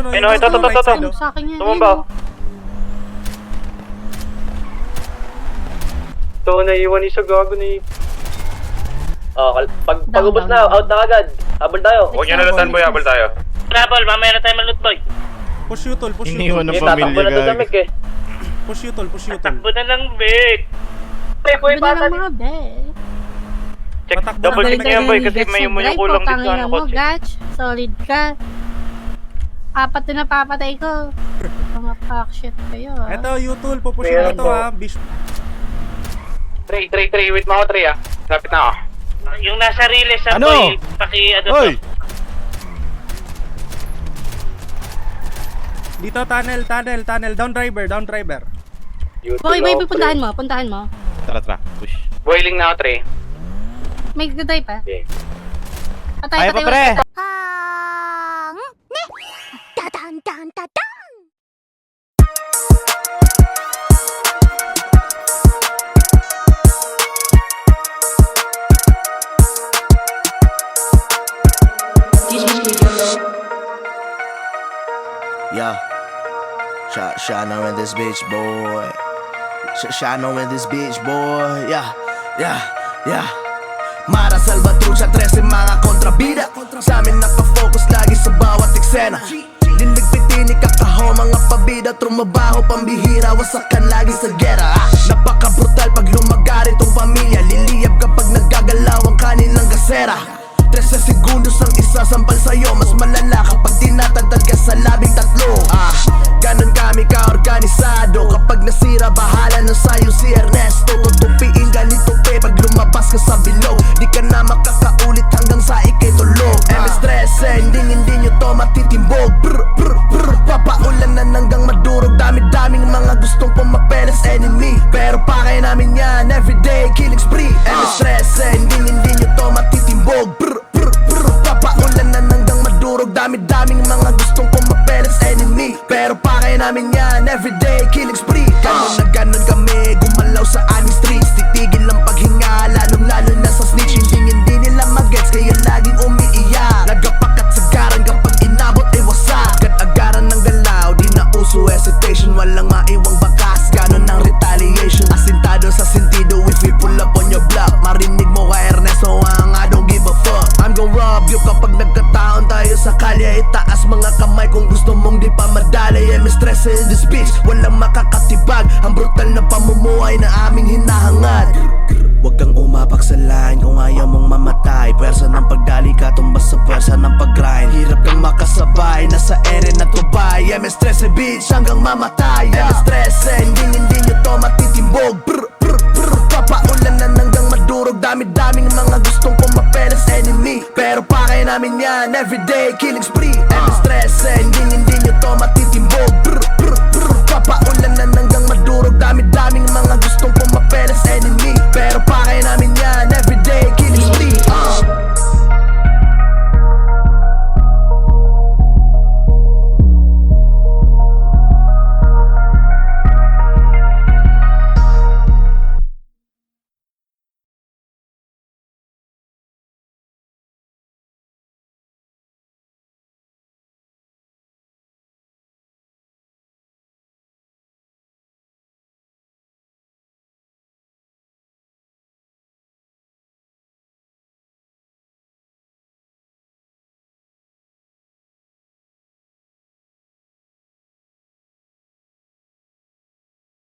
Ayun, ito. Sa akin yan. Tumumba. Ito, naiwan isa gago ni... Oh, pag ubos na, out na agad. Habol tayo. Huwag nyo nalutan boy, habol tayo. Trouble, mamaya na tayo malut boy. Push you tol, push you Iniwan tol. ng Tatakbo na to sa pamilya, mic eh. Push you tol, push you tol. Takbo na lang, Vic. Boy, lang mga be. Check, Patakbo double na check nyo yan boy, kasi may yung kulang din sa ano mo, kotse. Gach. Solid ka. Apat na napapatay ko. Mga fuck shit kayo ah. Eto, you-tool, pupush na to ha. Bish. 3, wait mo ako 3 ah. Lapit na ako. Yung nasa release sa Ano? boy, ano Hoy! to. Dito, tunnel. Down driver. Boy, puntahan mo. Tara, push. Boiling na ako 3. May gaday pa. Okay. Kaya pa pre! Yeah, shine on this bitch, boy. Shine on this bitch, boy. Yeah. Mara Salvatrucha, 13 mga kontrabida. Sa amin napafocus lagi sa bawat eksena. Liligpitin, ikakaho mga pabida. Trumabaho, pambihira, wasakan lagi sa gera. Napaka-brutal pag lumagari tong pamilya. Liliyab kapag naggagalaw ang kanilang gasera. 13 segundos ang isasampal sa'yo. Mas malala kapag tinatagtad ka sa labing tatlo. Ganon kami ka-organisado. Kapag nasira, bahala na sa'yo si Ernesto. Tutupiin ganito pe pag lumabas ka sa bilog. Di ka na makakaulit hanggang sa ikay tulog. MS-13, hindi nyo to matitimbog. Papaulan na hanggang madurog. Dami-daming mga gustong pumapeles enemy. Pero pakay namin yan, everyday killing spree. MS-13, hindi nyo to matitimbog. Papaulan na hanggang madurog. Dami-daming mga gustong pumapeles enemy. Pero pakay namin yan, everyday killing spree. Ganon na ganon kami, gumalaw sa aming streets. Titigil lang paghinga, lalong-lalo na sa snitch. Hindi nila magets, kaya laging umiiyak. Nagapakat sa garang kapag inabot ay wasak. Gat-agaran ng galaw, di na uso hesitation. Walang maiwang bakas, ganon ang retaliation. Asintado sa sentido if we pull up on your block. Marinig mo ka Ernesto, I don't give a fuck. I'm gon' rob you kapag nagkataon tayo sa kalye. Itaas mga kamay kung gusto mong di pa madali. MS-13 in this bitch, walang makakatibag. Ang brutal na pamumuhay na aming hinahangad. Huwag kang umapak sa line kung ayaw mong mamatay. Pwersa ng pagdali ka, tumbas sa pwersa ng pag-grind. Hirap kang makasabay, nasa ere na tubay. MS-13 bitch hanggang mamatay. MS-13, hindi nyo to matitimbog. Papaulan na hanggang madurog. Dami-daming mga gustong pumapeles enemy. Pero pakay namin yan, everyday killing spree. MS-13,